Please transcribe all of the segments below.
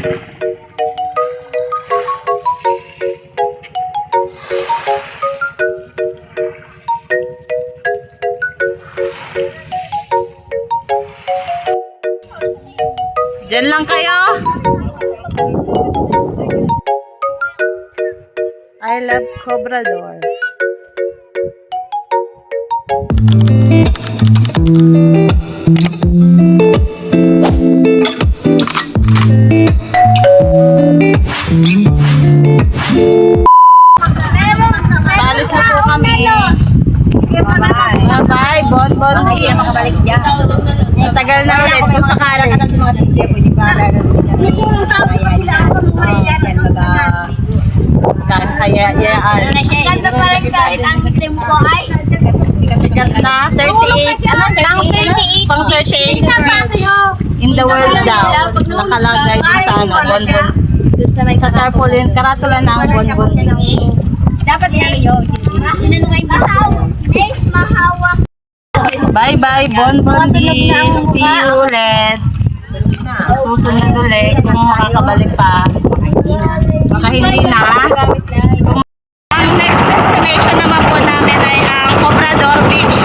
Diyan lang kayo. I love Cobrador. Alis na po kami. Bye-bye. Bon-bon. Hindi na makabalik dyan. Tagal na ulit kung sakali. Mga teacher, pwede pa Kaya-yaan. Ganda pa rin kahit ang cream ko ay Sikat na. 38. Ano? 38? Pang 38 in the world daw. Nakalagay dun sa ano. Bonbon. dun sa may Sa tarpaulin. Karatula na ang bonbon. dapat yan yun. Sinano kayo mahawak. Bye-bye, Bonbon Beach. See you ulit. Sa susunod ulit. Kung makakabalik pa. Baka hindi na. Ang next destination naman po namin ay ang Cobrador Beach.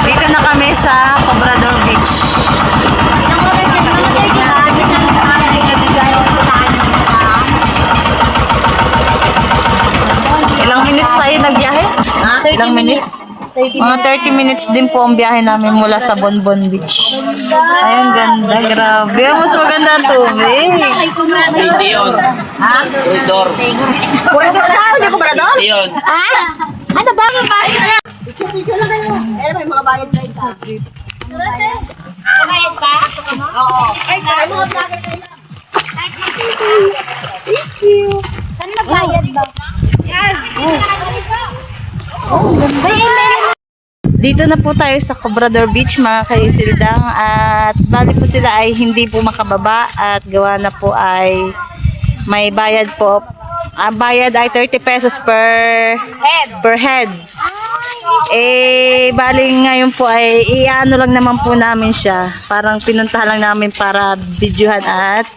Dito na kami sa Cobrador Beach. Ilang minutes tayo nagbiyahe? Ilang minutes? Mga 30 minutes din po ang biyahe namin mula sa Bonbon Beach. Ayun, ganda. Grabe. Mas maganda ang tubig. Hindi yun. Ha? Corridor. Corridor sa ako, Cobrador? Hindi yun. Ha? Ano ba? Picture lang kayo. Ayan may mga bayad na ito. Bayad pa? Oo. Ay, mga vlogger kayo lang. Thank you. Saan nagbayad ba? Yan. Dito na po tayo sa Cobrador Beach, mga kaisildang, at bali po sila ay hindi po makababa at gawa na po ay may bayad po. Ang bayad ay 30 pesos per head. Bali ngayon po ay iano lang naman po namin siya. Parang pinuntahan lang namin para videohan at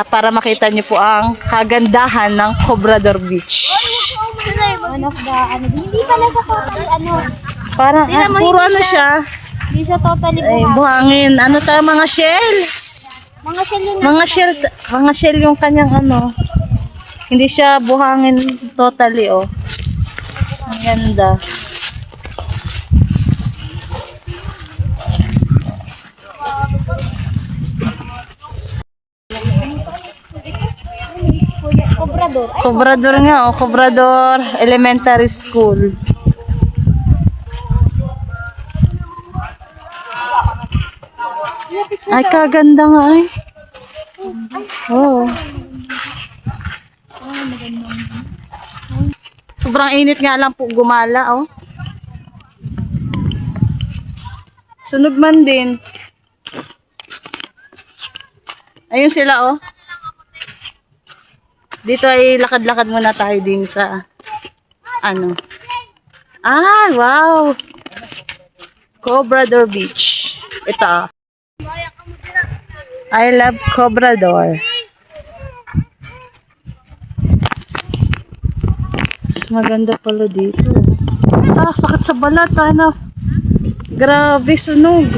para makita niyo po ang kagandahan ng Cobrador Beach. One of the, hindi pala sa total, Parang puro ano siya. Hindi siya totally Buhangin. Ano tayo, mga shell? Mga silo na. Mga shell yung kanyang ano. Hindi siya buhangin totally, oh. Ang ganda. Cobrador. Ay, Cobrador nga, oh. Cobrador Elementary School. Ay, kaganda nga, ay. Oh. Sobrang init nga lang po gumala, oh. Sunog man din. Ayun sila, oh. Dito ay lakad-lakad muna tayo din sa ano. Ah, wow. Cobrador Beach. Ito. I love Cobrador. Mas maganda pala dito. Sakit sa balat, ano. Grabe, sunog.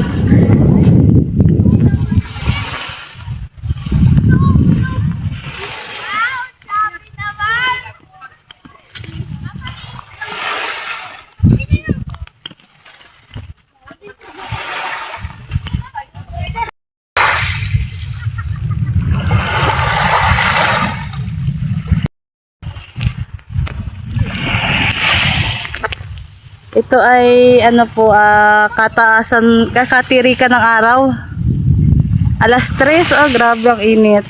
Ito ay ano po, kataasan, kakatirikan ng araw. Alas 3, oh grabe ang init.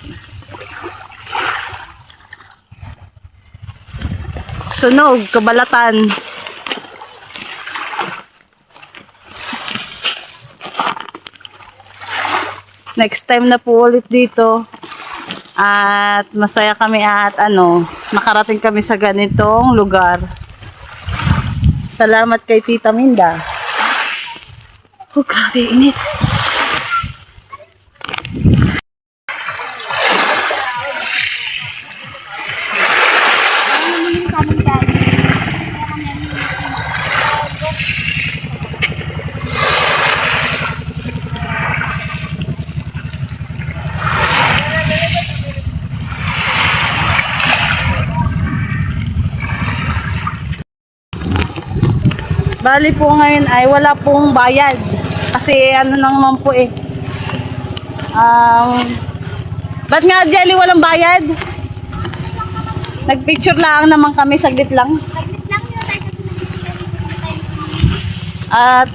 Sunog, kabalatan. Next time na po ulit dito. At masaya kami at makarating kami sa ganitong lugar. Salamat kay Tita Minda. Oh, grabe, init. Bali po ngayon ay wala pong bayad. Kasi ano naman po eh. Ba't nga Jelly walang bayad? Nagpicture lang naman kami, saglit lang. At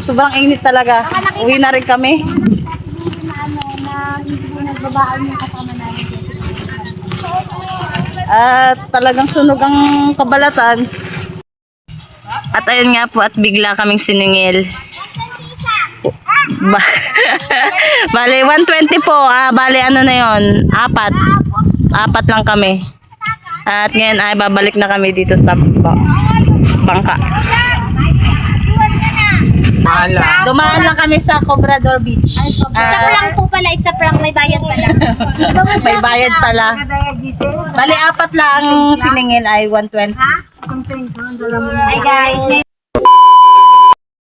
sobrang init talaga. Uwi na rin kami. At talagang sunog ang kabalatan. At ayun nga po, at bigla kaming siningil. Bale, 120 po. Bale, ano na yun? Apat lang kami. At ngayon ay babalik na kami dito sa bangka. Dumaan lang kami sa Cobrador Beach. Isa prank po pala, isa prank, may bayad pala. May bayad pala. Bale, 4 lang siningil ay 120. Hi guys.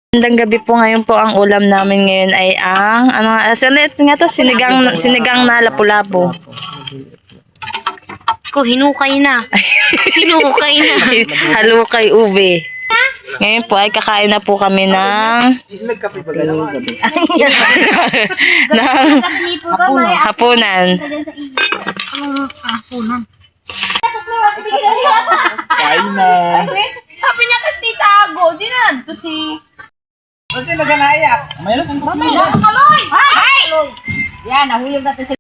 Magandang gabi po, ngayon po ang ulam namin ngayon ay ang sinigang na lapu-lapu. Ko hinukay na. Hinukay na. Halukay ube. Ngayon po ay kakain na po kami ng hapunan. Kain na. Sabi niya kay Tita Ago, di na to si... Kasi naganayak. Mayroon kang Kaloy! Ay! Yan, nahuyog natin si...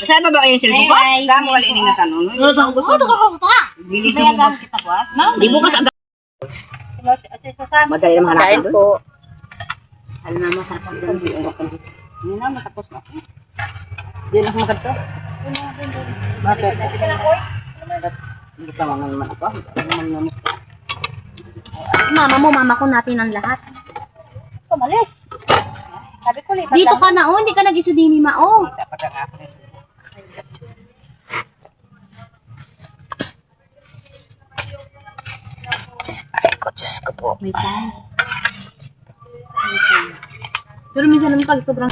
Saan ba ba yung cellphone ko? Damo wala ini nga tanong. gusto ko pa. Dili ka mo kita buwas. Di bukas agad. Madali naman Kain hanapin doon. po. Alam na masarap ang doon. Hindi na masapos na. Di na kumagat to. Bakit? Hindi ka mga naman ako. Mama ko natin ang lahat. Kumalis. Sabi ko lipat Dito ka na, hindi ka nag-isudini, mao. Ay ko, Diyos ko po. May sound. Pero minsan naman pag sobrang...